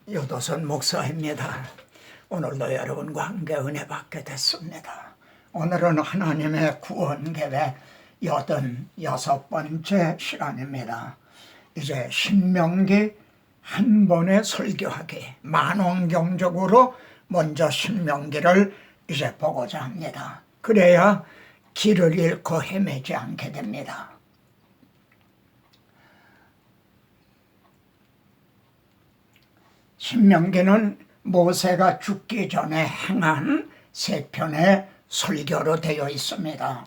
유도선 목사입니다. 오늘도 여러분과 함께 은혜 받게 됐습니다. 오늘은 하나님의 구원 계획 86번째 시간입니다. 이제 신명기 한 번에 설교하기, 만원경적으로 먼저 신명기를 이제 보고자 합니다. 그래야 길을 잃고 헤매지 않게 됩니다. 신명기는 모세가 죽기 전에 행한 세 편의 설교로 되어 있습니다.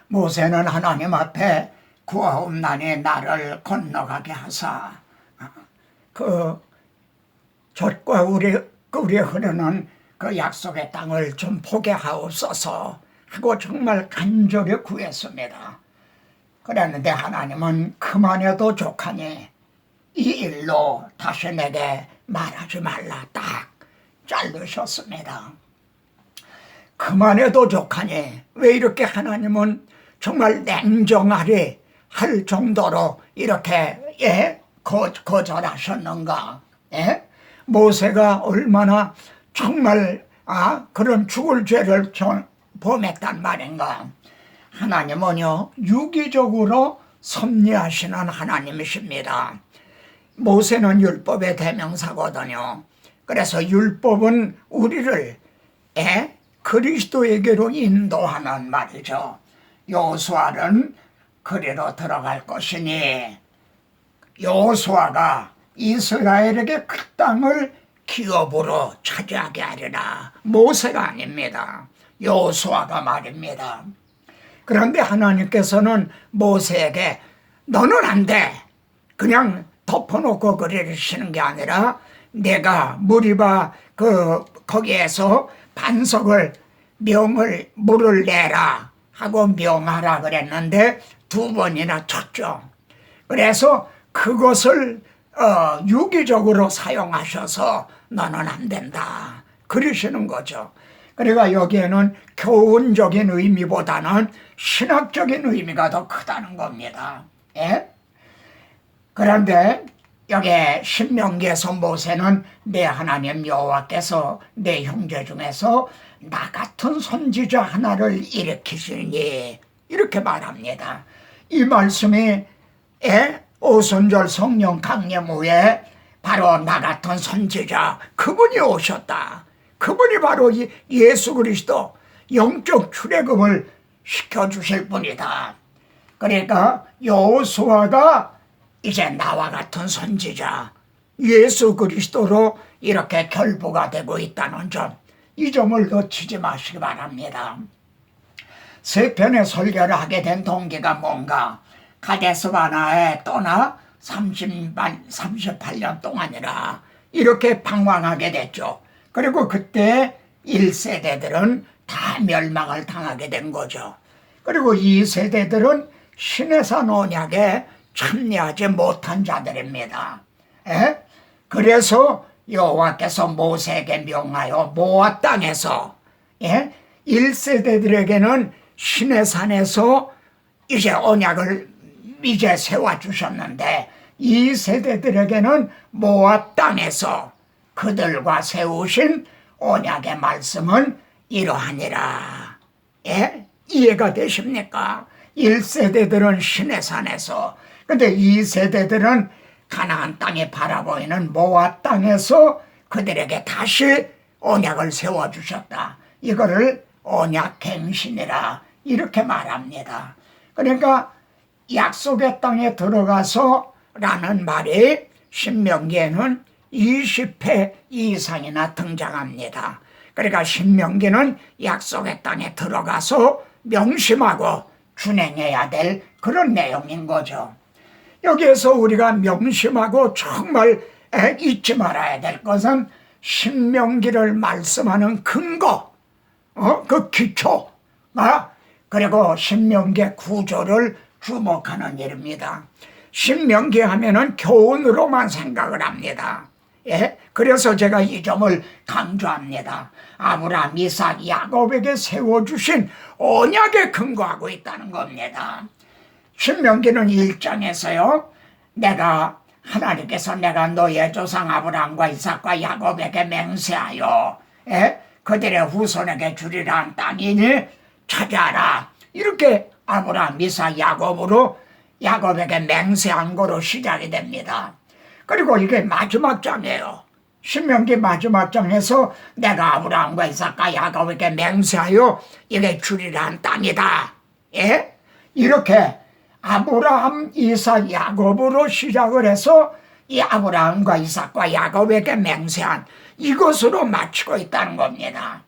모세는 하나님 앞에 구하옵나니 나를 건너가게 하사 그 젖과 꿀이 흐르는 그 약속의 땅을 좀 보게 하옵소서 하고 정말 간절히 구했습니다. 그랬는데 하나님은 그만해도 족하니 이 일로 다시 내게 말하지 말라 딱 자르셨습니다. 그만해도 족하니, 왜 이렇게 하나님은 정말 냉정하리 할 정도로 이렇게 거절하셨는가? 모세가 얼마나 정말 그런 죽을 죄를 범했단 말인가? 하나님은요 유기적으로 섭리하시는 하나님이십니다. 모세는 율법의 대명사거든요. 그래서 율법은 우리를 그리스도에게로 인도하는 말이죠. 여호수아는 그리로 들어갈 것이니, 여호수아가 이스라엘에게 그 땅을 기업으로 차지하게 하리라. 모세가 아닙니다. 여호수아가 말입니다. 그런데 하나님께서는 모세에게 너는 안 돼, 그냥 덮어놓고 그러시는 게 아니라 내가 무리바 거기에서 반석을 물을 내라 하고 명하라 그랬는데 2번이나 쳤죠. 그래서 그것을 유기적으로 사용하셔서 너는 안 된다 그러시는 거죠. 그러니까 여기에는 교훈적인 의미보다는 신학적인 의미가 더 크다는 겁니다. 그런데 여기 신명기에서 모세는 내 하나님 여호와께서 내 형제 중에서 나 같은 선지자 하나를 일으키시니 이렇게 말합니다. 이 말씀이 오순절 성령 강림 후에 바로 나 같은 선지자 그분이 오셨다. 그분이 바로 예수 그리스도 영적 출애굽을 시켜주실 분이다. 그러니까 여호수아가 이제 나와 같은 선지자 예수 그리스도로 이렇게 결부가 되고 있다는 점, 이 점을 놓치지 마시기 바랍니다. 세 편의 설교를 하게 된 동기가 뭔가? 가데스 바네아에 떠나 38년 동안이라 이렇게 방황하게 됐죠. 그리고 그때 1세대들은 다 멸망을 당하게 된 거죠. 그리고 2세대들은 시내산 언약에 참여하지 못한 자들입니다. 그래서 여호와께서 모세에게 명하여 모압 땅에서 1세대들에게는 시내산에서 이제 언약을 이제 세워주셨는데 2세대들에게는 모압 땅에서 그들과 세우신 언약의 말씀은 이러하니라. 이해가 되십니까? 1세대들은 시내산에서, 근데 2세대들은 가나안 땅에 바라보이는 모압 땅에서 그들에게 다시 언약을 세워주셨다. 이거를 언약갱신이라 이렇게 말합니다. 그러니까 약속의 땅에 들어가서 라는 말이 신명기에는 20회 이상이나 등장합니다. 그러니까 신명기는 약속의 땅에 들어가서 명심하고 준행해야 될 그런 내용인 거죠. 여기에서 우리가 명심하고 정말 잊지 말아야 될 것은 신명기를 말씀하는 근거, 그 기초, 그리고 신명기의 구조를 주목하는 일입니다. 신명기 하면은 교훈으로만 생각을 합니다. 그래서 제가 이 점을 강조합니다. 아브라함, 이삭, 야곱에게 세워주신 언약에 근거하고 있다는 겁니다. 신명기는 1장에서요 내가 하나님께서 내가 너의 조상 아브라함과 이삭과 야곱에게 맹세하여 그들의 후손에게 주리라 한 땅이니 찾아라. 이렇게 아브라함, 이삭, 야곱으로 야곱에게 맹세한 거로 시작이 됩니다. 그리고 이게 마지막 장이에요. 신명기 마지막 장에서 내가 아브라함과 이삭과 야곱에게 맹세하여 이게 주리라 한 땅이다. 이렇게 아브라함, 이삭, 야곱으로 시작을 해서 이 아브라함과 이삭과 야곱에게 맹세한 이것으로 마치고 있다는 겁니다.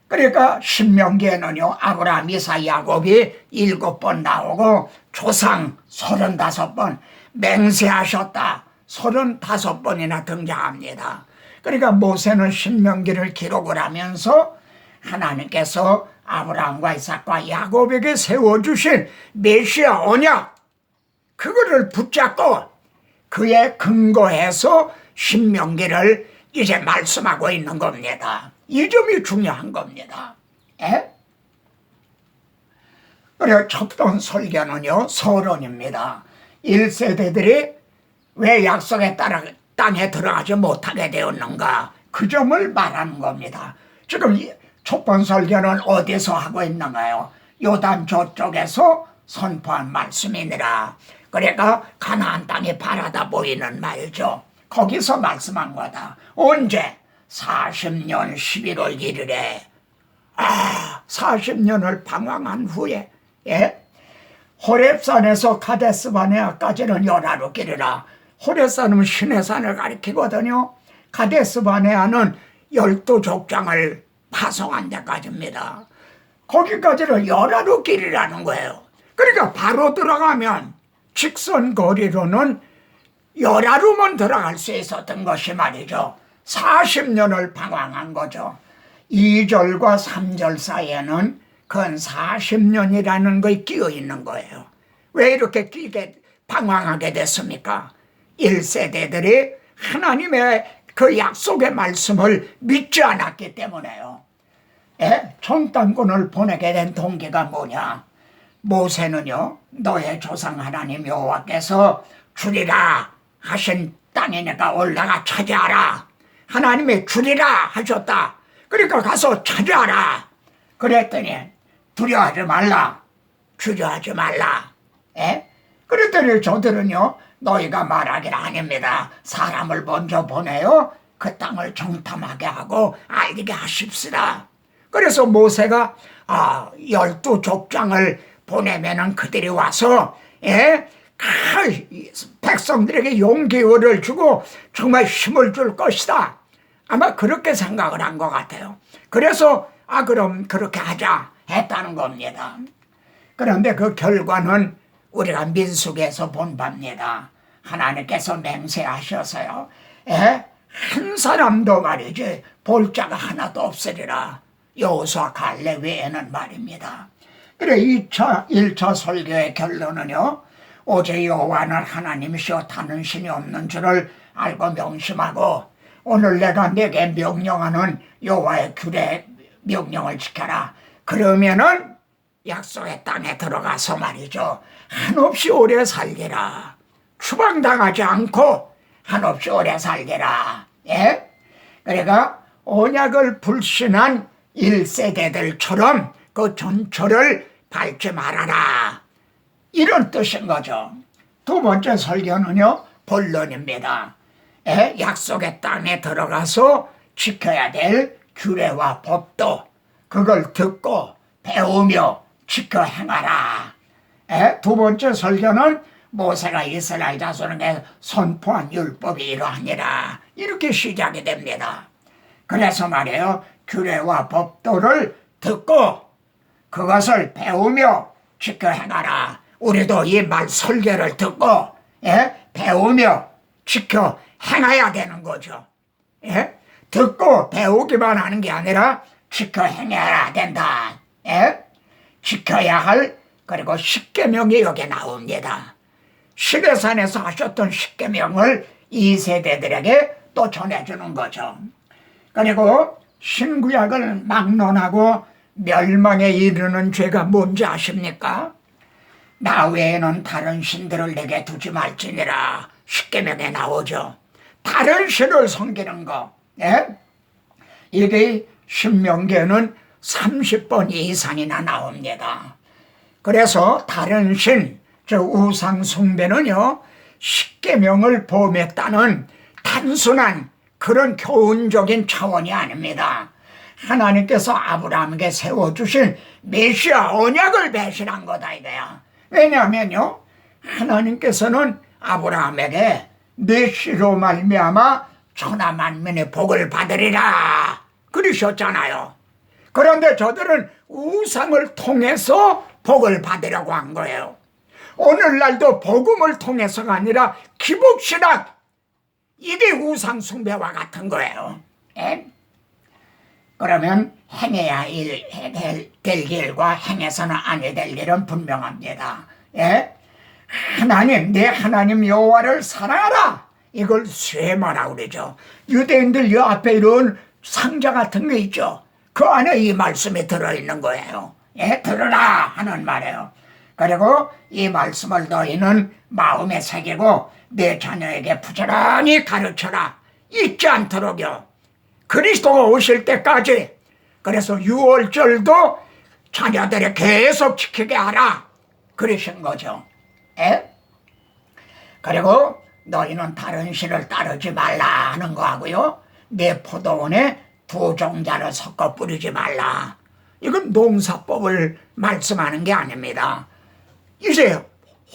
그러니까 신명기에는요, 아브라함, 이삭, 야곱이 7번 나오고 조상 35번 맹세하셨다 35번이나 등장합니다. 그러니까 모세는 신명기를 기록을 하면서 하나님께서 아브라함과 이삭과 야곱에게 세워주신 메시아 언약, 그거를 붙잡고 그에 근거해서 신명기를 이제 말씀하고 있는 겁니다. 이 점이 중요한 겁니다. 그리고 첫 번 설교는요, 서론입니다. 1세대들이 왜 약속의 땅에 들어가지 못하게 되었는가, 그 점을 말하는 겁니다. 지금 첫 번 설교는 어디서 하고 있는가요? 요단 저쪽에서 선포한 말씀이니라. 그러니까 가나안 땅이 바라다 보이는 말이죠. 거기서 말씀한 거다. 언제? 40년 11월 1일에 40년을 방황한 후에 호렙산에서 가데스바네아까지는 열하루 길이라. 호렙산은 시내산을 가리키거든요. 가데스바네아는 12족장을 파송한 데까지입니다. 거기까지는 열하루 길이라는 거예요. 그러니까 바로 들어가면 직선 거리로는 열하루만 들어갈 수 있었던 것이 말이죠. 40년을 방황한 거죠. 2절과 3절 사이에는 근 40년이라는 것이 끼어 있는 거예요. 왜 이렇게 끼게 방황하게 됐습니까? 1세대들이 하나님의 그 약속의 말씀을 믿지 않았기 때문에요. 정탐꾼을 보내게 된 동기가 뭐냐? 모세는요, 너의 조상 하나님 여호와께서 주리라 하신 땅이니까 올라가 차지하라. 하나님이 주리라 하셨다. 그러니까 가서 차지하라. 그랬더니 두려워하지 말라. 주저하지 말라. 그랬더니 저들은요, 너희가 말하기를 아닙니다. 사람을 먼저 보내요. 그 땅을 정탐하게 하고 알게 하십시다. 그래서 모세가 12족장을 보내면은 그들이 와서 백성들에게 용기를 주고 정말 힘을 줄 것이다. 아마 그렇게 생각을 한 것 같아요. 그래서 그럼 그렇게 하자 했다는 겁니다. 그런데 그 결과는 우리가 민수기에서 본 바입니다. 하나님께서 맹세하셔서요, 한 사람도 말이지 볼 자가 하나도 없으리라. 여호수아 갈렙 외에는 말입니다. 그래 1차 설교의 결론은요, 오직 여호와는 하나님이시여 다른 신이 없는 줄을 알고 명심하고 오늘 내가 내게 명령하는 여호와의 규례 명령을 지켜라. 그러면은 약속의 땅에 들어가서 말이죠, 한없이 오래 살리라. 추방당하지 않고 한없이 오래 살리라. 그러니까 언약을 불신한 1세대들처럼 그 전철을 밟지 말아라. 이런 뜻인 거죠. 두 번째 설교는요, 본론입니다. 약속의 땅에 들어가서 지켜야 될 규례와 법도 그걸 듣고 배우며 지켜 행하라. 두 번째 설교는 모세가 이스라엘 자손에게 선포한 율법이 이러하니라. 이렇게 시작이 됩니다. 그래서 말이에요, 규례와 법도를 듣고 그것을 배우며 지켜 행하라. 우리도 이 말 설교를 듣고 배우며 지켜 행해야 되는 거죠. 듣고 배우기만 하는 게 아니라 지켜 행해야 된다. 지켜야 할, 그리고 십계명이 여기 나옵니다. 시내산에서 하셨던 십계명을 2세대들에게 또 전해주는 거죠. 그리고 신구약을 막론하고 멸망에 이르는 죄가 뭔지 아십니까? 나 외에는 다른 신들을 내게 두지 말지니라 십계명에 나오죠. 다른 신을 섬기는 거. 예? 이게 신명기에는 30번 이상이나 나옵니다. 그래서 다른 신, 저 우상 숭배는요, 십계명을 범했다는 단순한 그런 교훈적인 차원이 아닙니다. 하나님께서 아브라함에게 세워주신 메시아 언약을 배신한 거다 이거야. 왜냐하면요, 하나님께서는 아브라함에게 내 씨로 말미암아 천하 만민의 복을 받으리라 그러셨잖아요. 그런데 저들은 우상을 통해서 복을 받으려고 한 거예요. 오늘날도 복음을 통해서가 아니라 기복신학, 이게 우상 숭배와 같은 거예요. 예? 그러면 행해야 될 길과 행해서는 아니 될 길은 분명합니다. 예? 하나님, 내 하나님 여호와를 사랑하라. 이걸 쇠마라고 그러죠. 유대인들 요 앞에 이런 상자 같은 게 있죠. 그 안에 이 말씀이 들어있는 거예요. 예, 들으라 하는 말이에요. 그리고 이 말씀을 너희는 마음에 새기고 내 자녀에게 부지런히 가르쳐라. 잊지 않도록요. 그리스도가 오실 때까지. 그래서 유월절도 자녀들이 계속 지키게 하라 그러신 거죠. 예? 그리고 너희는 다른 신을 따르지 말라 하는 거 하고요. 내 포도원에 두 종자를 섞어 뿌리지 말라. 이건 농사법을 말씀하는 게 아닙니다. 이제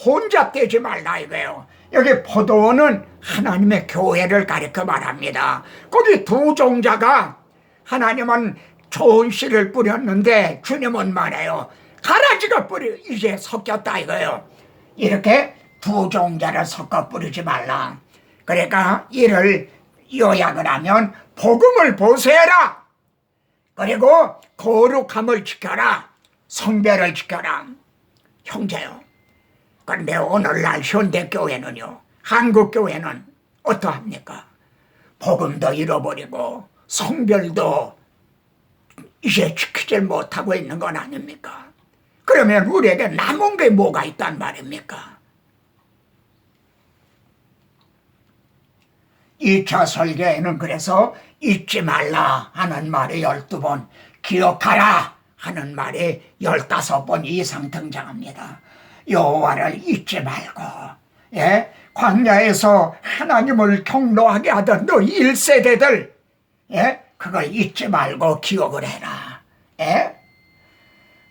혼잡되지 말라 이거예요. 여기 포도원은 하나님의 교회를 가리켜 말합니다. 거기 두 종자가 하나님은 좋은 씨를 뿌렸는데 주님은 말해요. 가라지가 이제 섞였다 이거예요. 이렇게 두 종자를 섞어 뿌리지 말라. 그러니까 이를 요약을 하면 복음을 보세라. 그리고 거룩함을 지켜라. 성별을 지켜라. 형제요. 그런데 오늘날 현대교회는요, 한국교회는 어떠합니까? 복음도 잃어버리고 성별도 이제 지키질 못하고 있는 건 아닙니까? 그러면 우리에게 남은 게 뭐가 있단 말입니까? 2차 설교에는 그래서 잊지 말라 하는 말이 12번, 기억하라 하는 말이 15번 이상 등장합니다. 여호와를 잊지 말고, 예? 광야에서 하나님을 경노하게 하던 너희 1세대들, 예? 그걸 잊지 말고 기억을 해라. 예?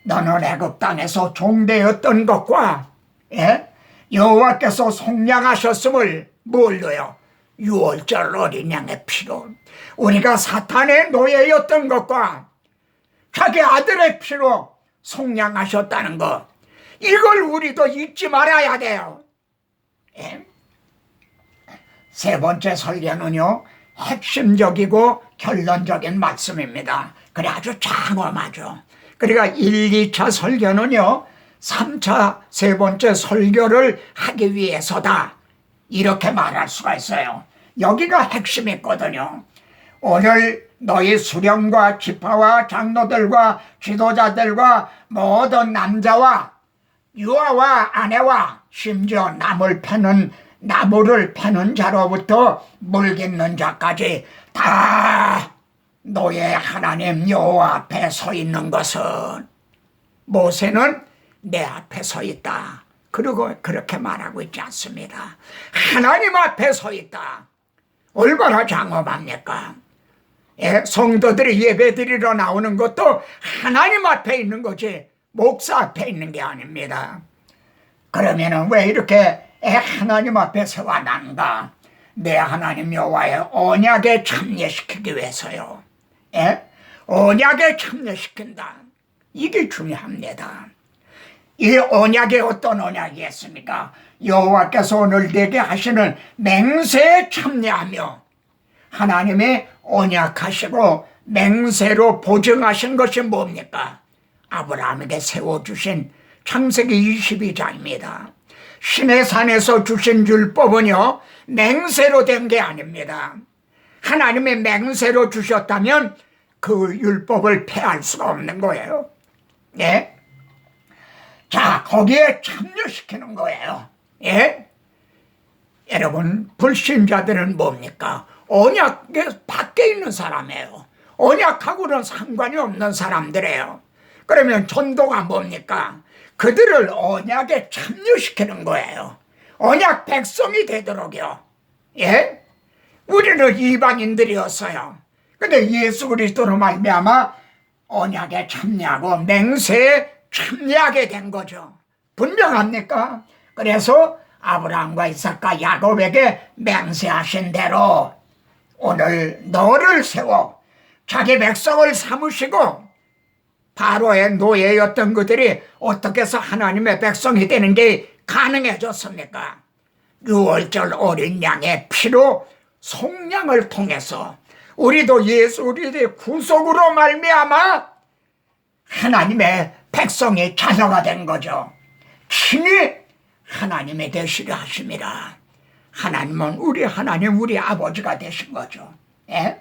너는 애굽 땅에서 종되었던 것과, 예? 여호와께서 속량하셨음을 뭘로요? 유월절 어린 양의 피로, 우리가 사탄의 노예였던 것과 자기 아들의 피로 속량하셨다는 것, 이걸 우리도 잊지 말아야 돼요. 예? 세 번째 설교는요, 핵심적이고 결론적인 말씀입니다. 그래 아주 장엄하죠. 그러니까 1, 2차 설교는요, 3차 세 번째 설교를 하기 위해서다 이렇게 말할 수가 있어요. 여기가 핵심이거든요. 오늘 너희 수령과 지파와 장로들과 지도자들과 모든 남자와 유아와 아내와 심지어 나무를 패는 자로부터 물 깃는 자까지 다 너의 하나님 여호와 앞에 서 있는 것은, 모세는 내 앞에 서 있다. 그리고 그렇게 말하고 있지 않습니다. 하나님 앞에 서 있다. 얼마나 장엄합니까? 예, 성도들이 예배드리러 나오는 것도 하나님 앞에 있는 거지 목사 앞에 있는 게 아닙니다. 그러면은 왜 이렇게 하나님 앞에 서와 난가? 내 하나님 여호와의 언약에 참여시키기 위해서요. 예? 언약에 참여시킨다. 이게 중요합니다. 이 언약이 어떤 언약이었습니까? 여호와께서 오늘 내게 하시는 맹세에 참여하며 하나님의 언약하시고 맹세로 보증하신 것이 뭡니까? 아브라함에게 세워주신 창세기 22장입니다. 시내산에서 주신 율법은요, 맹세로 된 게 아닙니다. 하나님의 맹세로 주셨다면 그 율법을 폐할 수가 없는 거예요. 네? 자, 거기에 참여시키는 거예요. 예? 여러분, 불신자들은 뭡니까? 언약 밖에 있는 사람이에요. 언약하고는 상관이 없는 사람들이에요. 그러면 전도가 뭡니까? 그들을 언약에 참여시키는 거예요. 언약 백성이 되도록요. 예? 우리는 이방인들이었어요. 근데 예수 그리스도로 말미암아 언약에 참여하고 맹세에 참여하게 된 거죠. 분명합니까? 그래서 아브라함과 이삭과 야곱에게 맹세하신 대로 오늘 너를 세워 자기 백성을 삼으시고 바로의 노예였던 그들이 어떻게 해서 하나님의 백성이 되는 게 가능해졌습니까? 유월절 어린 양의 피로 속량을 통해서 우리도 예수 우리의 구속으로 말미암아 하나님의 백성이 자녀가 된 거죠. 친히 하나님의 되시려 하심이라. 하나님은 우리 하나님 우리 아버지가 되신 거죠. 예?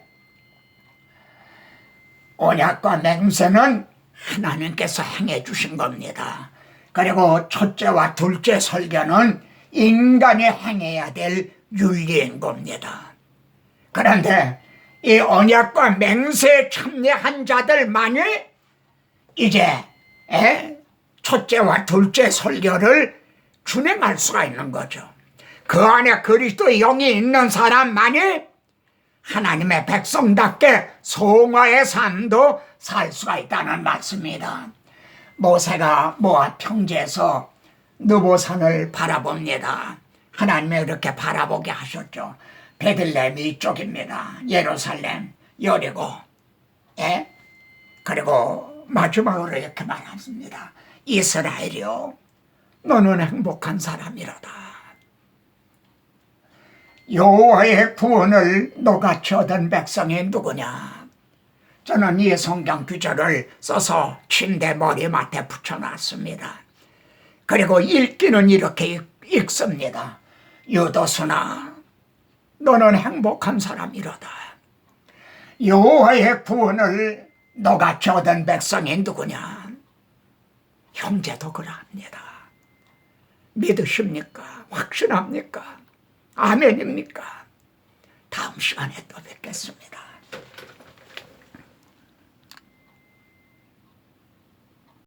언약과 맹세는 하나님께서 행해 주신 겁니다. 그리고 첫째와 둘째 설교는 인간이 행해야 될 윤리인 겁니다. 그런데 이 언약과 맹세에 참여한 자들만이 이제 첫째와 둘째 설교를 준행할 수가 있는 거죠. 그 안에 그리스도의 영이 있는 사람만이 하나님의 백성답게 성화의 삶도 살 수가 있다는 말씀입니다. 모세가 모압 평지에서 느보산을 바라봅니다. 하나님이 이렇게 바라보게 하셨죠. 베들레헴 이쪽입니다. 예루살렘, 여리고. 예? 그리고 마지막으로 이렇게 말합니다. 이스라엘이요, 너는 행복한 사람이로다. 여호와의 구원을 너같이 얻은 백성이 누구냐? 저는 이 성경 구절을 써서 침대 머리맡에 붙여놨습니다. 그리고 읽기는 이렇게 읽습니다. 유도순아, 너는 행복한 사람이로다. 여호와의 구원을 너같이 얻은 백성이 누구냐? 형제도 그러합니다. 믿으십니까? 확신합니까? 아멘입니까? 다음 시간에 또 뵙겠습니다.